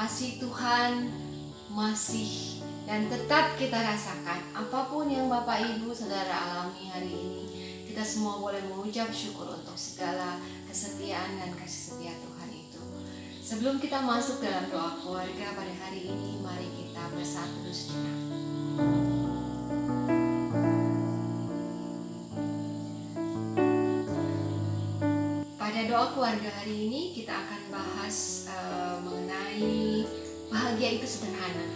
kasih Tuhan masih dan tetap kita rasakan. Apapun yang Bapak Ibu Saudara alami hari ini, kita semua boleh mengucap syukur untuk segala kesetiaan dan kasih setia Tuhan itu. Sebelum kita masuk dalam doa keluarga pada hari ini, mari kita bersatu sejenak. Pada doa keluarga hari ini kita akan bahas mengenai bahagia itu sederhana.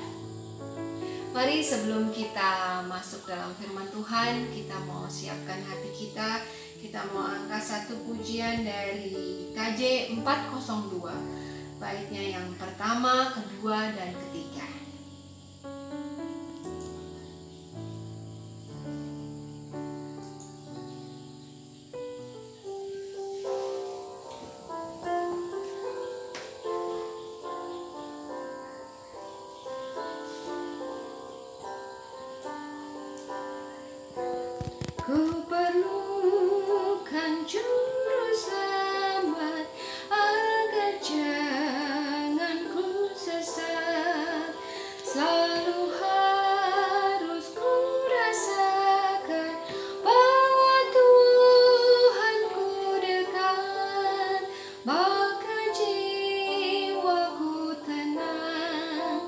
Mari sebelum kita masuk dalam firman Tuhan, kita mau siapkan hati kita. Kita mau angkat satu pujian dari KJ 402, baitnya yang pertama, kedua, dan ketiga. Ku perlukan juru selamat agar jangan ku sesat. Selalu harus ku rasakan bahwa Tuhan ku dekat, maka jiwaku tenang.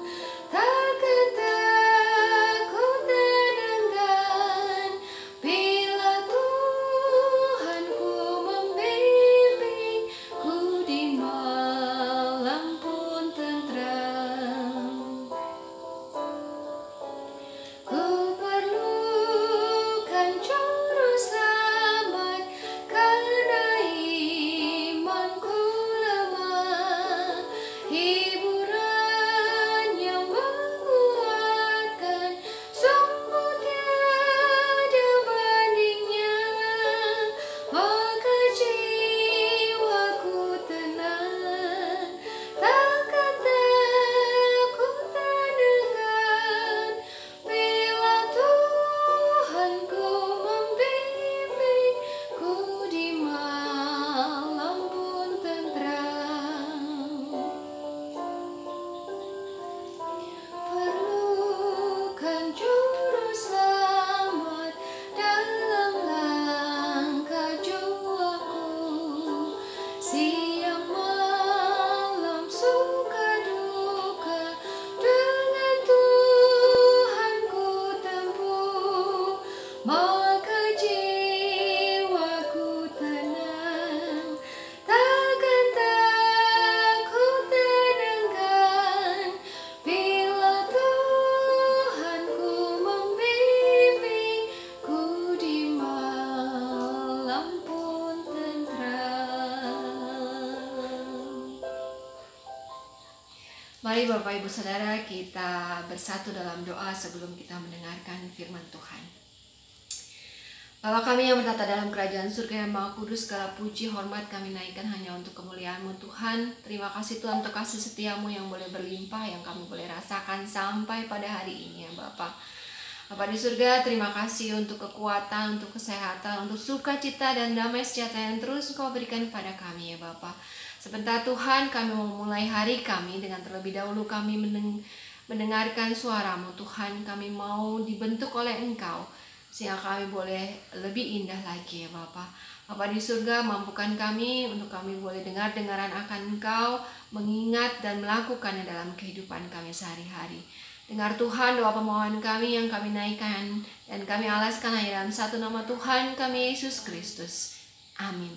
Takkan takut dan enggan bila Tuhan ku membimbing, ku di malam pun tentram. Ku perlukan juru selamat karena imanku lemah, hiburan yang menguatkan sungguh tiada bandingnya, maka jiwaku tenang. Takkan takut dan enggan bila Tuhan ku membimbing, ku di malam pun tentram. Perlukan juru selamat dalam langkah juaku, siang malam suka duka, dengan Tuhan ku tempuh, maka jiwaku tenang. Takkan takut dan enggan bila Tuhan ku membimbing, ku di malam pun tentram. Mari Bapak Ibu Saudara, kita bersatu dalam doa sebelum kita mendengarkan firman Tuhan. Bapa kami yang bertata dalam kerajaan surga yang Maha Kudus, segala puji hormat kami naikkan hanya untuk kemuliaan-Mu Tuhan. Terima kasih Tuhan untuk kasih setiamu yang boleh berlimpah, yang kami boleh rasakan sampai pada hari ini ya Bapa. Bapa di surga, terima kasih untuk kekuatan, untuk kesehatan, untuk sukacita dan damai sejahtera yang terus Engkau berikan kepada kami ya Bapa. Sebentar Tuhan, kami mau memulai hari kami dengan terlebih dahulu kami mendengarkan suara-Mu Tuhan. Kami mau dibentuk oleh Engkau sehingga kami boleh lebih indah lagi ya Bapa. Bapa di surga, mampukan kami untuk kami boleh dengar-dengaran akan Engkau, mengingat dan melakukannya dalam kehidupan kami sehari-hari. Dengar Tuhan doa pemohon kami yang kami naikkan dan kami alaskan hanya dalam satu nama Tuhan kami, Yesus Kristus. Amin.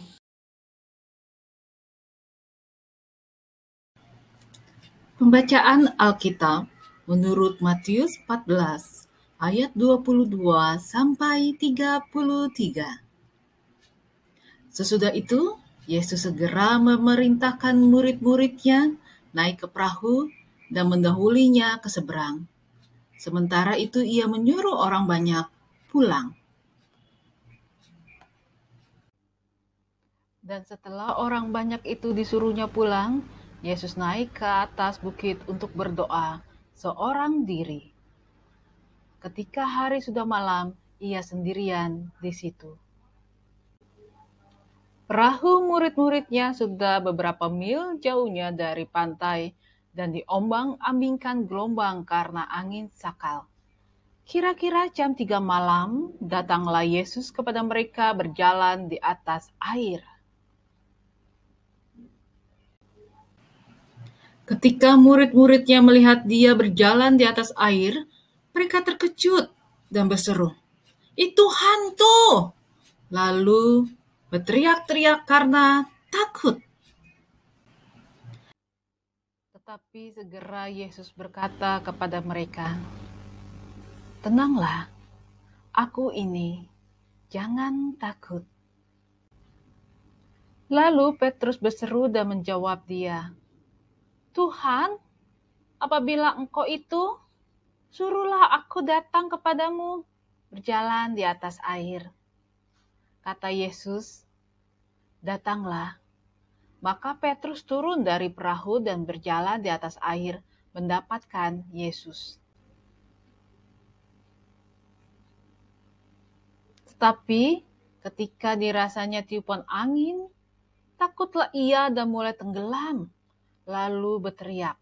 Pembacaan Alkitab menurut Matius 14 ayat 22 sampai 33. Sesudah itu, Yesus segera memerintahkan murid-muridnya naik ke perahu dan mendahulinya ke seberang. Sementara itu ia menyuruh orang banyak pulang. Dan setelah orang banyak itu disuruhnya pulang, Yesus naik ke atas bukit untuk berdoa seorang diri. Ketika hari sudah malam, ia sendirian di situ. Perahu murid-muridnya sudah beberapa mil jauhnya dari pantai, dan diombang-ambingkan gelombang karena angin sakal. Kira-kira jam 3 malam, datanglah Yesus kepada mereka berjalan di atas air. Ketika murid-muridnya melihat dia berjalan di atas air, mereka terkejut dan berseru, "Itu hantu!" Lalu berteriak-teriak karena takut. Tetapi segera Yesus berkata kepada mereka, "Tenanglah, aku ini, jangan takut." Lalu Petrus berseru dan menjawab dia, "Tuhan, apabila Engkau itu, suruhlah aku datang kepadamu, berjalan di atas air." Kata Yesus, "Datanglah." Maka Petrus turun dari perahu dan berjalan di atas air mendapatkan Yesus. Tetapi ketika dirasanya tiupan angin, takutlah ia dan mulai tenggelam, lalu berteriak,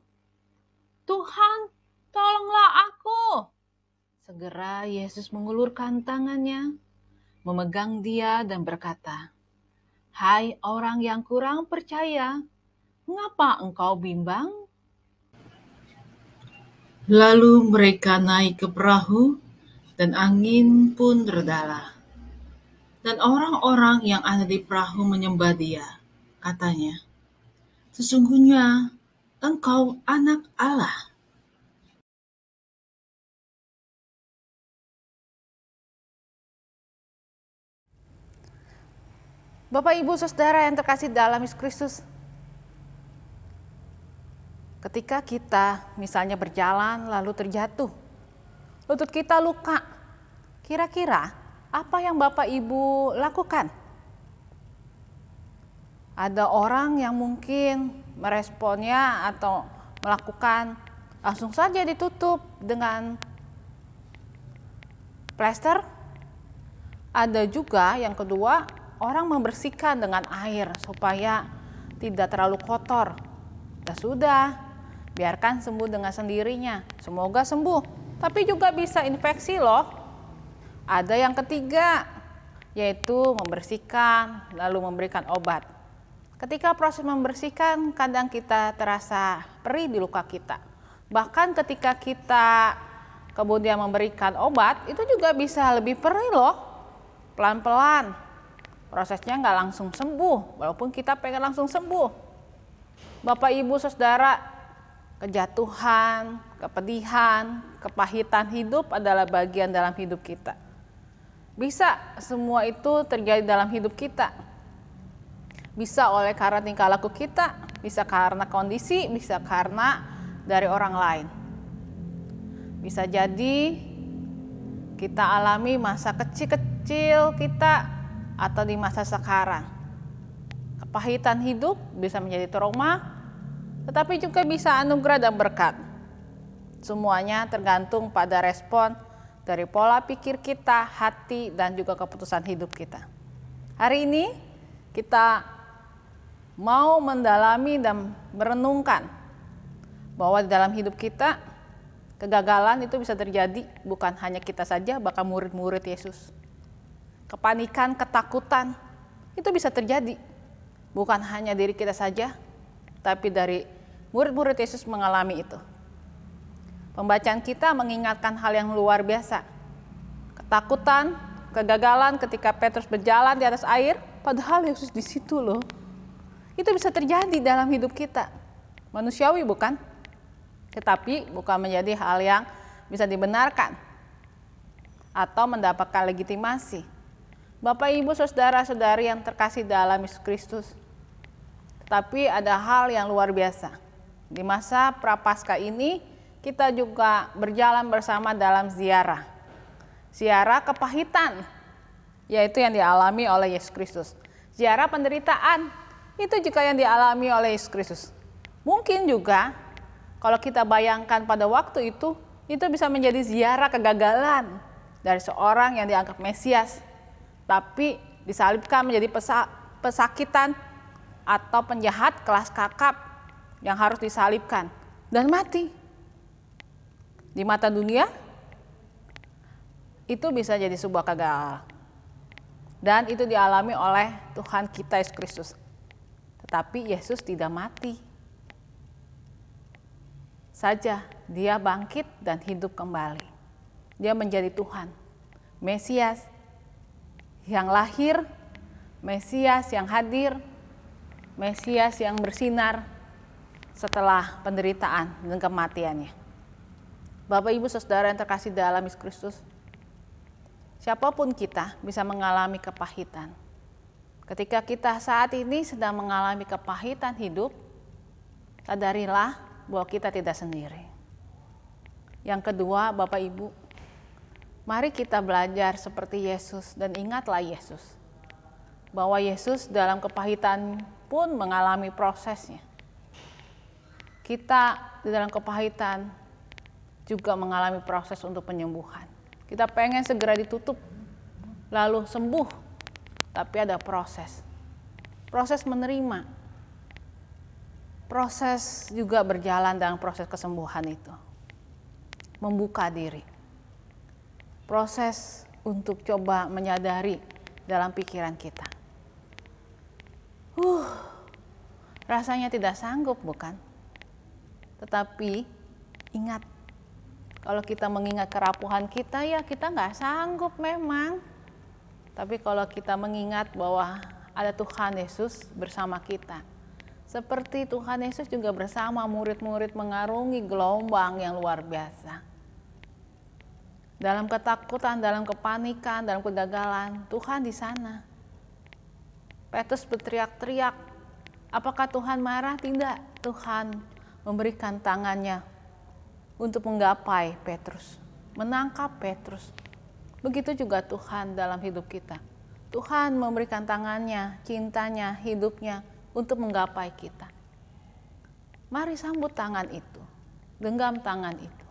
"Tuhan, tolonglah aku!" Segera Yesus mengulurkan tangannya, memegang dia dan berkata, "Hai orang yang kurang percaya, mengapa engkau bimbang?" Lalu mereka naik ke perahu, dan angin pun redalah. Dan orang-orang yang ada di perahu menyembah dia. Katanya, "Sesungguhnya Engkau Anak Allah." Bapak, Ibu, Saudara yang terkasih dalam Yesus Kristus, ketika kita misalnya berjalan lalu terjatuh, lutut kita luka, kira-kira apa yang Bapak Ibu lakukan? Ada orang yang mungkin meresponnya atau melakukan langsung saja ditutup dengan plester. Ada juga yang kedua, orang membersihkan dengan air supaya tidak terlalu kotor. Dan sudah, biarkan sembuh dengan sendirinya. Semoga sembuh. Tapi juga bisa infeksi loh. Ada yang ketiga, yaitu membersihkan lalu memberikan obat. Ketika proses membersihkan, kadang kita terasa perih di luka kita. Bahkan ketika kita kemudian memberikan obat, itu juga bisa lebih perih loh. Pelan-pelan. Prosesnya nggak langsung sembuh, walaupun kita pengen langsung sembuh. Bapak, Ibu, Saudara, kejatuhan, kepedihan, kepahitan hidup adalah bagian dalam hidup kita. Bisa semua itu terjadi dalam hidup kita. Bisa oleh karena tingkah laku kita, bisa karena kondisi, bisa karena dari orang lain. Bisa jadi kita alami masa kecil-kecil kita atau di masa sekarang. Kepahitan hidup bisa menjadi trauma, tetapi juga bisa anugerah dan berkat. Semuanya tergantung pada respon dari pola pikir kita, hati, dan juga keputusan hidup kita. Hari ini kita mau mendalami dan merenungkan bahwa di dalam hidup kita kegagalan itu bisa terjadi bukan hanya kita saja, bahkan murid-murid Yesus. Kepanikan, ketakutan itu bisa terjadi bukan hanya diri kita saja, tapi dari murid-murid Yesus mengalami itu. Pembacaan kita mengingatkan hal yang luar biasa. Ketakutan, kegagalan ketika Petrus berjalan di atas air, padahal Yesus di situ loh. Itu bisa terjadi dalam hidup kita. Manusiawi bukan? Tetapi bukan menjadi hal yang bisa dibenarkan atau mendapatkan legitimasi. Bapak, Ibu, Saudara-saudari yang terkasih dalam Yesus Kristus. Tetapi ada hal yang luar biasa. Di masa Prapaskah ini kita juga berjalan bersama dalam ziarah. Ziarah kepahitan, yaitu yang dialami oleh Yesus Kristus. Ziarah penderitaan, itu juga yang dialami oleh Yesus Kristus. Mungkin juga kalau kita bayangkan pada waktu itu bisa menjadi ziarah kegagalan dari seorang yang dianggap Mesias, tapi disalibkan menjadi pesakitan atau penjahat kelas kakap yang harus disalibkan. dan mati. Di mata dunia, itu bisa jadi sebuah kegagalan. Dan itu dialami oleh Tuhan kita Yesus Kristus. Tetapi Yesus tidak mati saja, dia bangkit dan hidup kembali. Dia menjadi Tuhan, Mesias yang lahir, Mesias yang hadir, Mesias yang bersinar setelah penderitaan dan kematiannya. Bapak, Ibu, Saudara yang terkasih dalam Yesus Kristus, siapapun kita bisa mengalami kepahitan. Ketika kita saat ini sedang mengalami kepahitan hidup, sadarilah bahwa kita tidak sendiri. Yang kedua, Bapak Ibu, mari kita belajar seperti Yesus dan ingatlah Yesus. Bahwa Yesus dalam kepahitan pun mengalami prosesnya. Kita di dalam kepahitan juga mengalami proses untuk penyembuhan. Kita pengen segera ditutup, lalu sembuh, tapi ada proses. Proses menerima. Proses juga berjalan dalam proses kesembuhan itu. Membuka diri. Proses untuk coba menyadari dalam pikiran kita. Rasanya tidak sanggup, bukan? Tetapi ingat, kalau kita mengingat kerapuhan kita, ya kita nggak sanggup memang. Tapi kalau kita mengingat bahwa ada Tuhan Yesus bersama kita. Seperti Tuhan Yesus juga bersama murid-murid mengarungi gelombang yang luar biasa. Dalam ketakutan, dalam kepanikan, dalam kegagalan, Tuhan di sana. Petrus berteriak-teriak. Apakah Tuhan marah? Tidak. Tuhan memberikan tangannya untuk menggapai Petrus, menangkap Petrus. Begitu juga Tuhan dalam hidup kita. Tuhan memberikan tangannya, cintanya, hidupnya untuk menggapai kita. Mari sambut tangan itu, genggam tangan itu.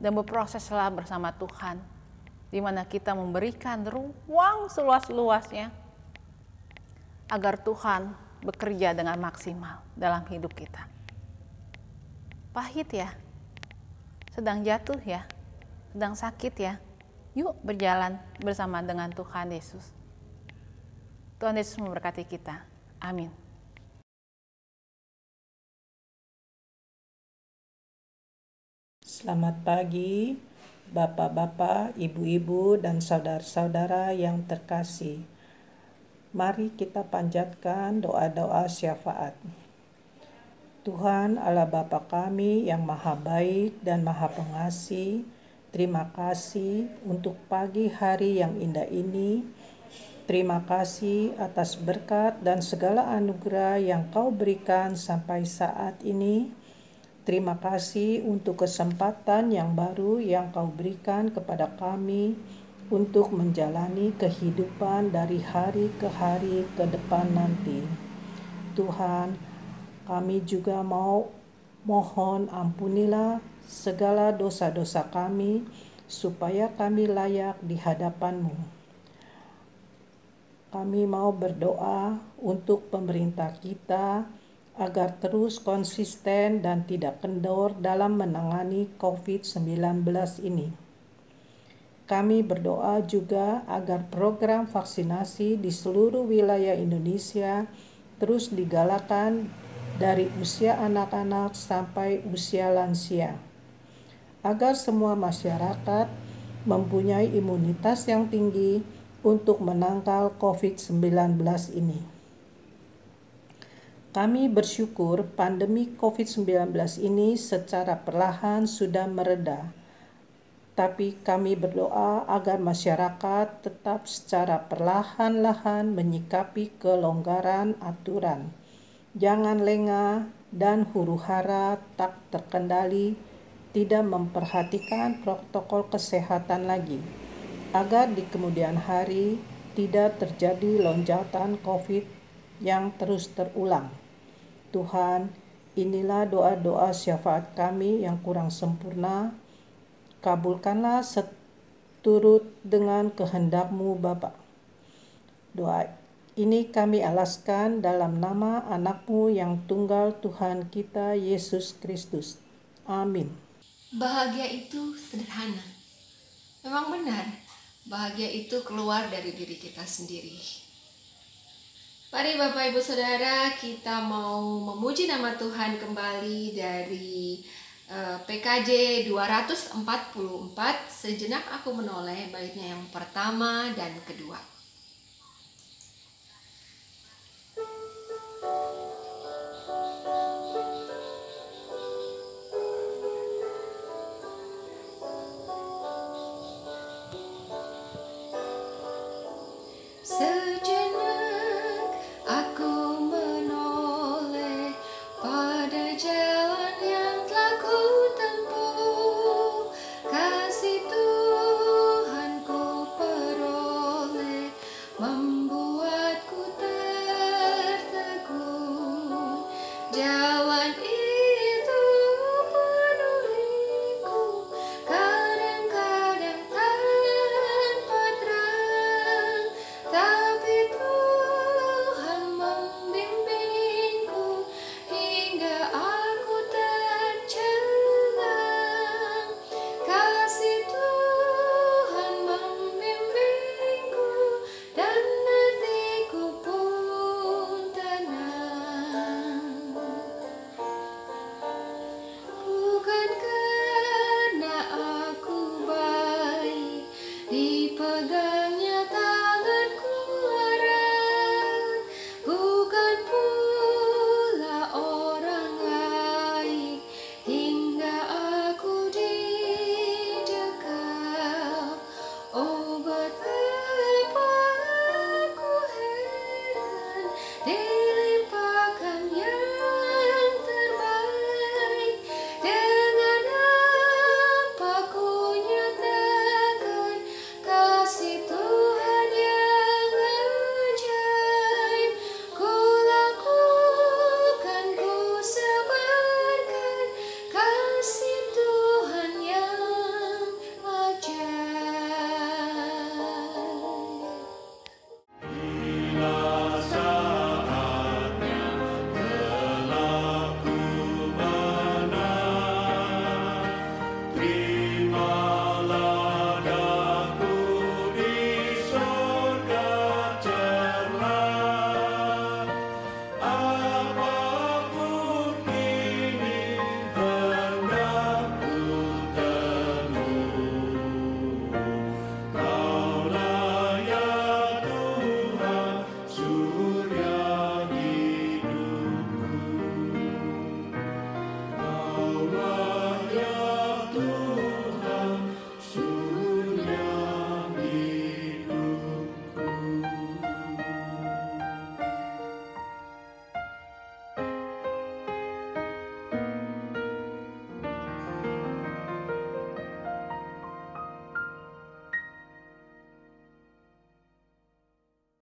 Dan berproseslah bersama Tuhan, di mana kita memberikan ruang seluas-luasnya agar Tuhan bekerja dengan maksimal dalam hidup kita. Pahit ya, sedang jatuh ya, sedang sakit ya, yuk berjalan bersama dengan Tuhan Yesus. Tuhan Yesus memberkati kita. Amin. Selamat pagi, Bapak-bapak, Ibu-ibu, dan saudara-saudara yang terkasih. Mari kita panjatkan doa-doa syafaat. Tuhan Allah Bapa kami yang maha baik dan maha pengasih, terima kasih untuk pagi hari yang indah ini. Terima kasih atas berkat dan segala anugerah yang Kau berikan sampai saat ini. Terima kasih untuk kesempatan yang baru yang Kau berikan kepada kami untuk menjalani kehidupan dari hari ke hari ke depan nanti. Tuhan, kami juga mau mohon ampunilah segala dosa-dosa kami supaya kami layak di hadapan-Mu. Kami mau berdoa untuk pemerintah kita agar terus konsisten dan tidak kendor dalam menangani COVID-19 ini. Kami berdoa juga agar program vaksinasi di seluruh wilayah Indonesia terus digalakan dari usia anak-anak sampai usia lansia, agar semua masyarakat mempunyai imunitas yang tinggi untuk menangkal COVID-19 ini. Kami bersyukur pandemi COVID-19 ini secara perlahan sudah mereda, tapi kami berdoa agar masyarakat tetap secara perlahan-lahan menyikapi kelonggaran aturan. Jangan lengah dan huru-hara tak terkendali, tidak memperhatikan protokol kesehatan lagi, agar di kemudian hari tidak terjadi lonjakan COVID yang terus terulang. Tuhan, inilah doa-doa syafaat kami yang kurang sempurna. Kabulkanlah seturut dengan kehendak-Mu Bapa. Doa Ini kami alaskan dalam nama anakmu yang tunggal Tuhan kita Yesus Kristus. Amin. Bahagia itu sederhana. Memang benar, bahagia itu keluar dari diri kita sendiri. Mari Bapak Ibu Saudara, kita mau memuji nama Tuhan kembali dari PKJ 244. Sejenak aku menoleh, baitnya yang pertama dan kedua. Sejenak aku menoleh pada jalan yang telah ku tempuh, kasih Tuhan ku peroleh, membuatku tertegun. Jalan itu penuhiku, kadang-kadang tanpa terang, tapi Tuhan membimbingku hingga aku tercengang. Kasih Tuhan membimbingku dan hatiku pun tenang. Bukan karena aku baik, dipegangnya tanganku erat, bukan pula orang lain hingga aku didekap. Oh, betapa aku heran dilimpahkan yang terbaik. Dengan apa ku nyatakan kasih Tuhan yang ajaib. Ku lakukan, ku sebarkan kasih Tuhan yang ajaib. Terima